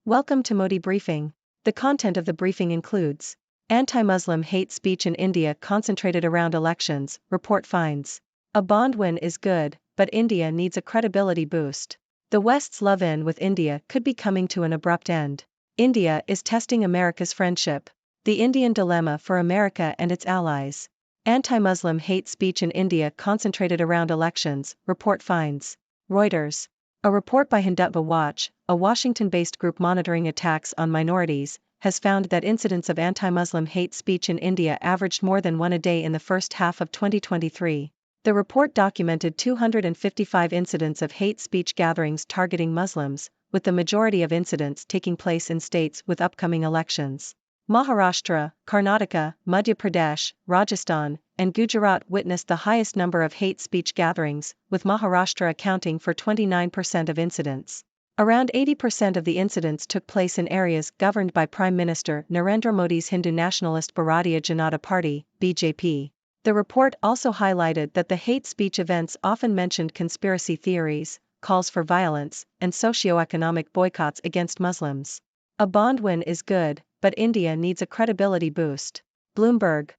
Welcome to Modi Briefing. The content of the briefing includes anti-Muslim hate speech in India concentrated around elections, report finds. A bond win is good, but India needs a credibility boost. The West's love-in with India could be coming to an abrupt end. India is testing America's friendship. The Indian dilemma for America and its allies. Anti-Muslim hate speech in India concentrated around elections, report finds. Reuters. A report by Hindutva Watch, a Washington-based group monitoring attacks on minorities, has found that incidents of anti-Muslim hate speech in India averaged more than one a day in the first half of 2023. The report documented 255 incidents of hate speech gatherings targeting Muslims, with the majority of incidents taking place in states with upcoming elections. Maharashtra, Karnataka, Madhya Pradesh, Rajasthan, and Gujarat witnessed the highest number of hate speech gatherings, with Maharashtra accounting for 29% of incidents. Around 80% of the incidents took place in areas governed by Prime Minister Narendra Modi's Hindu nationalist Bharatiya Janata Party, BJP. The report also highlighted that the hate speech events often mentioned conspiracy theories, calls for violence, and socio-economic boycotts against Muslims. A bond win is good, but India needs a credibility boost. Bloomberg.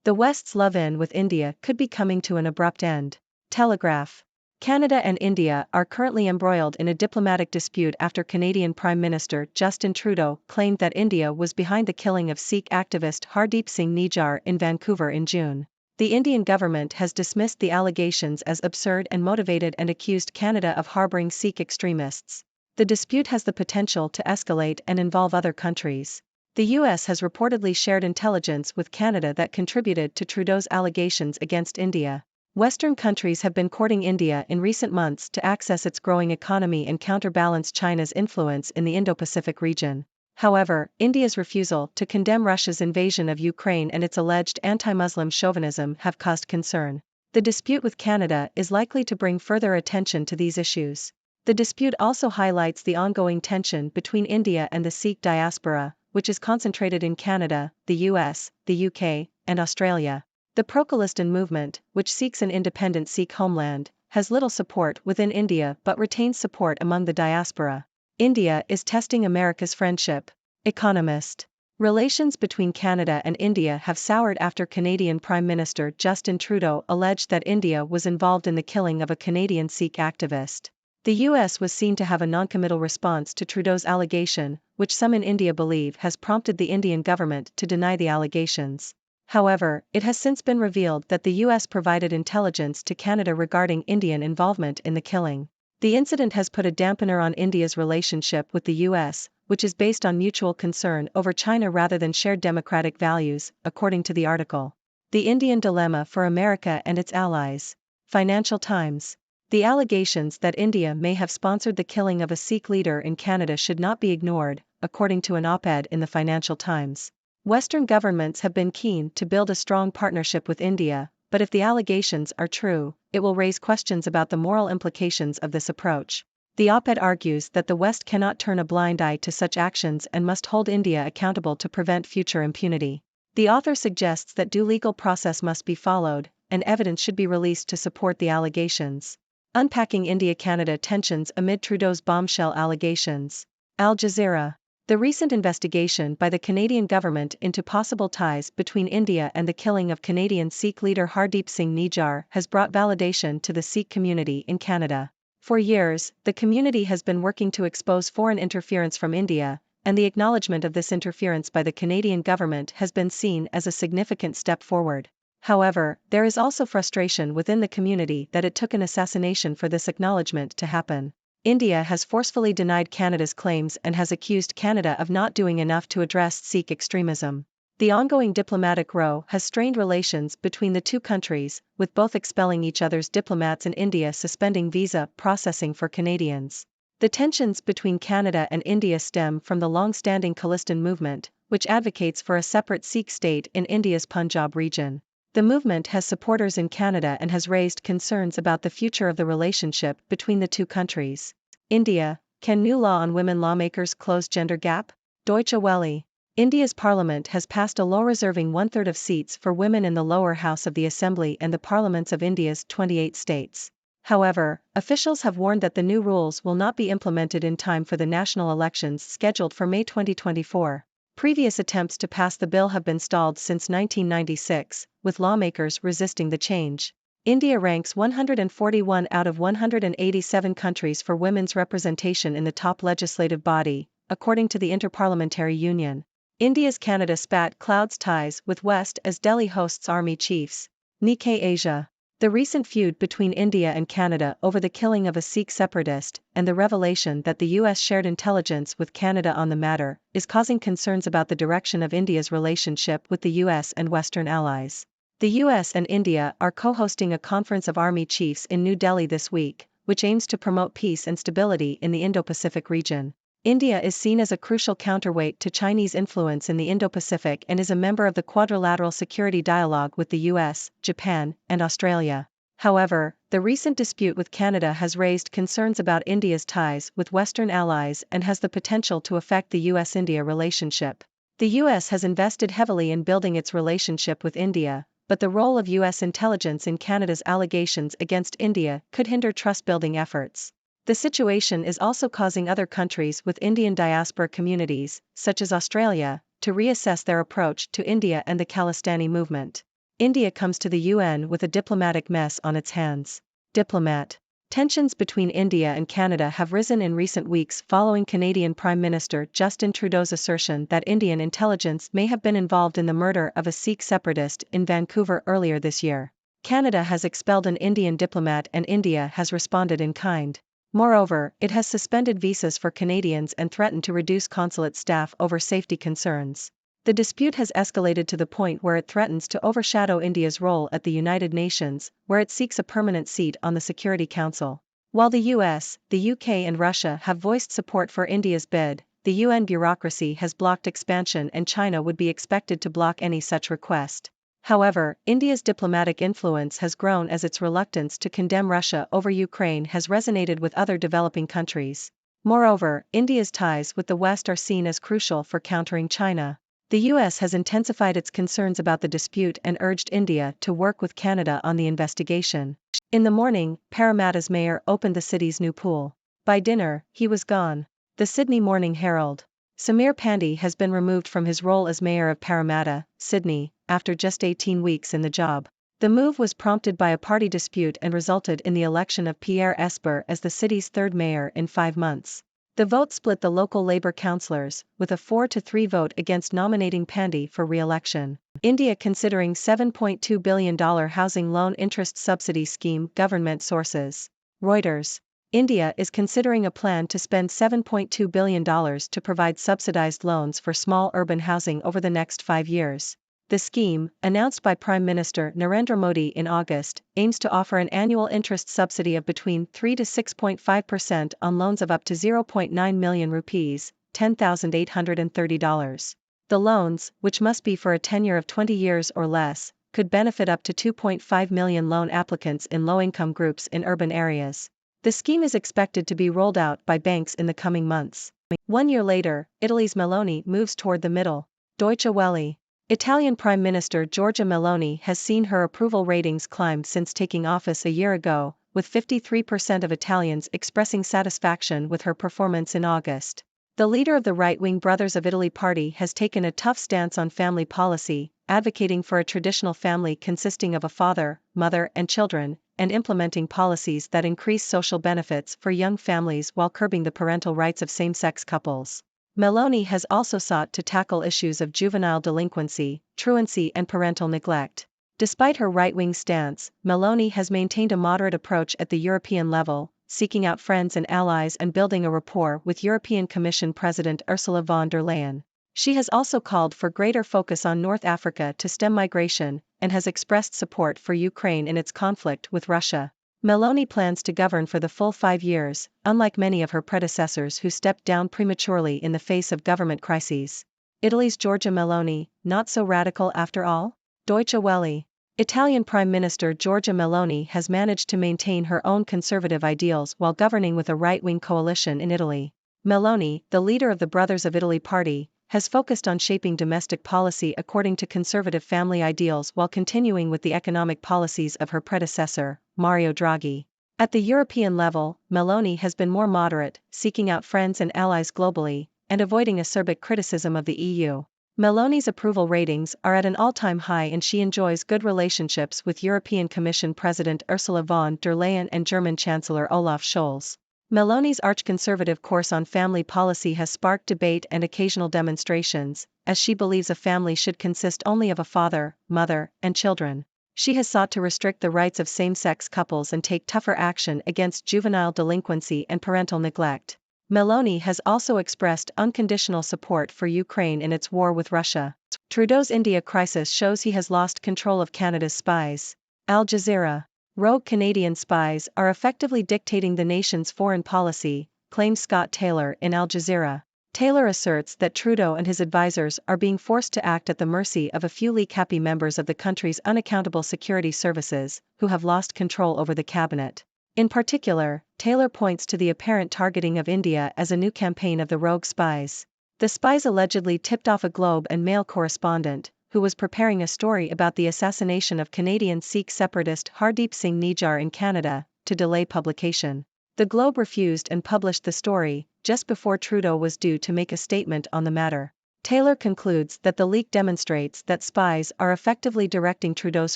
The West's love-in with India could be coming to an abrupt end. Telegraph. Canada and India are currently embroiled in a diplomatic dispute after Canadian Prime Minister Justin Trudeau claimed that India was behind the killing of Sikh activist Hardeep Singh Nijjar in Vancouver in June. The Indian government has dismissed the allegations as absurd and motivated and accused Canada of harboring Sikh extremists. The dispute has the potential to escalate and involve other countries. The US has reportedly shared intelligence with Canada that contributed to Trudeau's allegations against India. Western countries have been courting India in recent months to access its growing economy and counterbalance China's influence in the Indo-Pacific region. However, India's refusal to condemn Russia's invasion of Ukraine and its alleged anti-Muslim chauvinism have caused concern. The dispute with Canada is likely to bring further attention to these issues. The dispute also highlights the ongoing tension between India and the Sikh diaspora, which is concentrated in Canada, the US, the UK, and Australia. The Pro-Khalistan movement, which seeks an independent Sikh homeland, has little support within India but retains support among the diaspora. India is testing America's friendship. Economist. Relations between Canada and India have soured after Canadian Prime Minister Justin Trudeau alleged that India was involved in the killing of a Canadian Sikh activist. The US was seen to have a noncommittal response to Trudeau's allegation, which some in India believe has prompted the Indian government to deny the allegations. However, it has since been revealed that the US provided intelligence to Canada regarding Indian involvement in the killing. The incident has put a dampener on India's relationship with the US, which is based on mutual concern over China rather than shared democratic values, according to the article. The Indian dilemma for America and its allies. Financial Times. The allegations that India may have sponsored the killing of a Sikh leader in Canada should not be ignored, according to an op-ed in the Financial Times. Western governments have been keen to build a strong partnership with India, but if the allegations are true, it will raise questions about the moral implications of this approach. The op-ed argues that the West cannot turn a blind eye to such actions and must hold India accountable to prevent future impunity. The author suggests that due legal process must be followed, and evidence should be released to support the allegations. Unpacking India-Canada tensions amid Trudeau's bombshell allegations. Al Jazeera. The recent investigation by the Canadian government into possible ties between India and the killing of Canadian Sikh leader Hardeep Singh Nijjar has brought validation to the Sikh community in Canada. For years, the community has been working to expose foreign interference from India, and the acknowledgement of this interference by the Canadian government has been seen as a significant step forward. However, there is also frustration within the community that it took an assassination for this acknowledgement to happen. India has forcefully denied Canada's claims and has accused Canada of not doing enough to address Sikh extremism. The ongoing diplomatic row has strained relations between the two countries, with both expelling each other's diplomats and India suspending visa processing for Canadians. The tensions between Canada and India stem from the long-standing Khalistan movement, which advocates for a separate Sikh state in India's Punjab region. The movement has supporters in Canada and has raised concerns about the future of the relationship between the two countries. India, can new law on women lawmakers close gender gap? Deutsche Welle. India's parliament has passed a law reserving one-third of seats for women in the lower house of the assembly and the parliaments of India's 28 states. However, officials have warned that the new rules will not be implemented in time for the national elections scheduled for May 2024. Previous attempts to pass the bill have been stalled since 1996, with lawmakers resisting the change. India ranks 141 out of 187 countries for women's representation in the top legislative body, according to the Interparliamentary Union. India's Canada spat clouds ties with West as Delhi hosts army chiefs. Nikkei Asia. The recent feud between India and Canada over the killing of a Sikh separatist and the revelation that the US shared intelligence with Canada on the matter is causing concerns about the direction of India's relationship with the US and Western allies. The US and India are co-hosting a conference of army chiefs in New Delhi this week, which aims to promote peace and stability in the Indo-Pacific region. India is seen as a crucial counterweight to Chinese influence in the Indo-Pacific and is a member of the Quadrilateral Security Dialogue with the US, Japan, and Australia. However, the recent dispute with Canada has raised concerns about India's ties with Western allies and has the potential to affect the US-India relationship. The US has invested heavily in building its relationship with India, but the role of US intelligence in Canada's allegations against India could hinder trust-building efforts. The situation is also causing other countries with Indian diaspora communities, such as Australia, to reassess their approach to India and the Khalistani movement. India comes to the UN with a diplomatic mess on its hands. Diplomat. Tensions between India and Canada have risen in recent weeks following Canadian Prime Minister Justin Trudeau's assertion that Indian intelligence may have been involved in the murder of a Sikh separatist in Vancouver earlier this year. Canada has expelled an Indian diplomat and India has responded in kind. Moreover, it has suspended visas for Canadians and threatened to reduce consulate staff over safety concerns. The dispute has escalated to the point where it threatens to overshadow India's role at the United Nations, where it seeks a permanent seat on the Security Council. While the US, the UK and Russia have voiced support for India's bid, the UN bureaucracy has blocked expansion and China would be expected to block any such request. However, India's diplomatic influence has grown as its reluctance to condemn Russia over Ukraine has resonated with other developing countries. Moreover, India's ties with the West are seen as crucial for countering China. The US has intensified its concerns about the dispute and urged India to work with Canada on the investigation. In the morning, Parramatta's mayor opened the city's new pool. By dinner, he was gone. The Sydney Morning Herald. Samir Pandey has been removed from his role as mayor of Parramatta, Sydney, after just 18 weeks in the job. The move was prompted by a party dispute and resulted in the election of Pierre Esper as the city's third mayor in 5 months. The vote split the local Labour councillors, with a 4-3 vote against nominating Pandey for re-election. India considering $7.2 billion housing loan interest subsidy scheme. Government sources. Reuters. India is considering a plan to spend $7.2 billion to provide subsidized loans for small urban housing over the next 5 years. The scheme, announced by Prime Minister Narendra Modi in August, aims to offer an annual interest subsidy of between 3 to 6.5% on loans of up to 0.9 million rupees, $10,830. The loans, which must be for a tenure of 20 years or less, could benefit up to 2.5 million loan applicants in low-income groups in urban areas. The scheme is expected to be rolled out by banks in the coming months. 1 year later, Italy's Meloni moves toward the middle. Deutsche Welle. Italian Prime Minister Giorgia Meloni has seen her approval ratings climb since taking office a year ago, with 53% of Italians expressing satisfaction with her performance in August. The leader of the right-wing Brothers of Italy party has taken a tough stance on family policy, advocating for a traditional family consisting of a father, mother, and children, and implementing policies that increase social benefits for young families while curbing the parental rights of same-sex couples. Meloni has also sought to tackle issues of juvenile delinquency, truancy and parental neglect. Despite her right-wing stance, Meloni has maintained a moderate approach at the European level, seeking out friends and allies and building a rapport with European Commission President Ursula von der Leyen. She has also called for greater focus on North Africa to stem migration, and has expressed support for Ukraine in its conflict with Russia. Meloni plans to govern for the full 5 years, unlike many of her predecessors who stepped down prematurely in the face of government crises. Italy's Giorgia Meloni, not so radical after all? Deutsche Welle. Italian Prime Minister Giorgia Meloni has managed to maintain her own conservative ideals while governing with a right-wing coalition in Italy. Meloni, the leader of the Brothers of Italy party, has focused on shaping domestic policy according to conservative family ideals while continuing with the economic policies of her predecessor, Mario Draghi. At the European level, Meloni has been more moderate, seeking out friends and allies globally, and avoiding acerbic criticism of the EU. Meloni's approval ratings are at an all-time high and she enjoys good relationships with European Commission President Ursula von der Leyen and German Chancellor Olaf Scholz. Meloni's arch-conservative course on family policy has sparked debate and occasional demonstrations, as she believes a family should consist only of a father, mother, and children. She has sought to restrict the rights of same-sex couples and take tougher action against juvenile delinquency and parental neglect. Meloni has also expressed unconditional support for Ukraine in its war with Russia. Trudeau's India crisis shows he has lost control of Canada's spies. Al Jazeera. Rogue Canadian spies are effectively dictating the nation's foreign policy, claims Scott Taylor in Al Jazeera. Taylor asserts that Trudeau and his advisors are being forced to act at the mercy of a few leak-happy members of the country's unaccountable security services, who have lost control over the cabinet. In particular, Taylor points to the apparent targeting of India as a new campaign of the rogue spies. The spies allegedly tipped off a Globe and Mail correspondent, who was preparing a story about the assassination of Canadian Sikh separatist Hardeep Singh Nijjar in Canada, to delay publication. The Globe refused and published the story, just before Trudeau was due to make a statement on the matter. Taylor concludes that the leak demonstrates that spies are effectively directing Trudeau's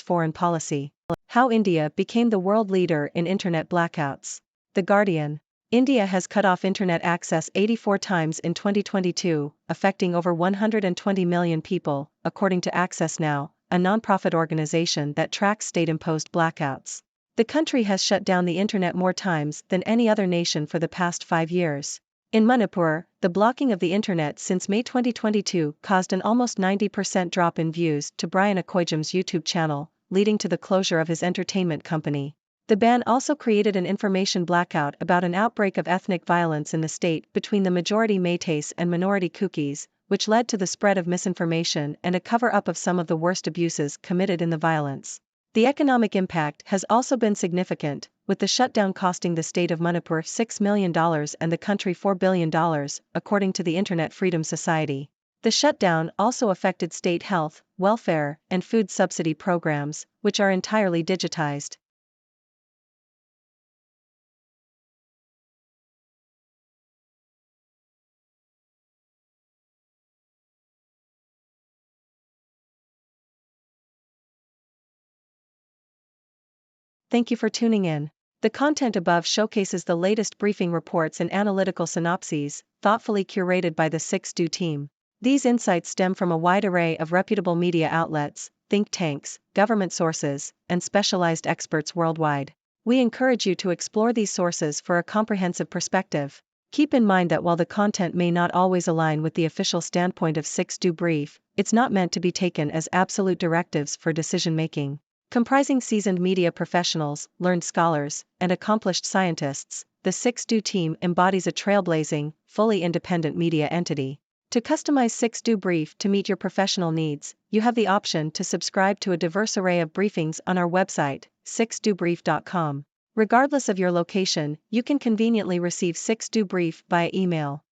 foreign policy. How India became the world leader in internet blackouts. The Guardian. India has cut off internet access 84 times in 2022, affecting over 120 million people, according to Access Now, a non-profit organization that tracks state-imposed blackouts. The country has shut down the internet more times than any other nation for the past 5 years. In Manipur, the blocking of the internet since May 2022 caused an almost 90% drop in views to Brian Akoijam's YouTube channel, leading to the closure of his entertainment company. The ban also created an information blackout about an outbreak of ethnic violence in the state between the majority Métis and minority Kukis, which led to the spread of misinformation and a cover-up of some of the worst abuses committed in the violence. The economic impact has also been significant, with the shutdown costing the state of Manipur $6 million and the country $4 billion, according to the Internet Freedom Society. The shutdown also affected state health, welfare, and food subsidy programs, which are entirely digitized. Thank you for tuning in. The content above showcases the latest briefing reports and analytical synopses, thoughtfully curated by the 6Do team. These insights stem from a wide array of reputable media outlets, think tanks, government sources, and specialized experts worldwide. We encourage you to explore these sources for a comprehensive perspective. Keep in mind that while the content may not always align with the official standpoint of 6Do Brief, it's not meant to be taken as absolute directives for decision-making. Comprising seasoned media professionals, learned scholars, and accomplished scientists, the 6Do team embodies a trailblazing, fully independent media entity. To customize 6Do Brief to meet your professional needs, you have the option to subscribe to a diverse array of briefings on our website, 6dobrief.com. Regardless of your location, you can conveniently receive 6Do Brief via email.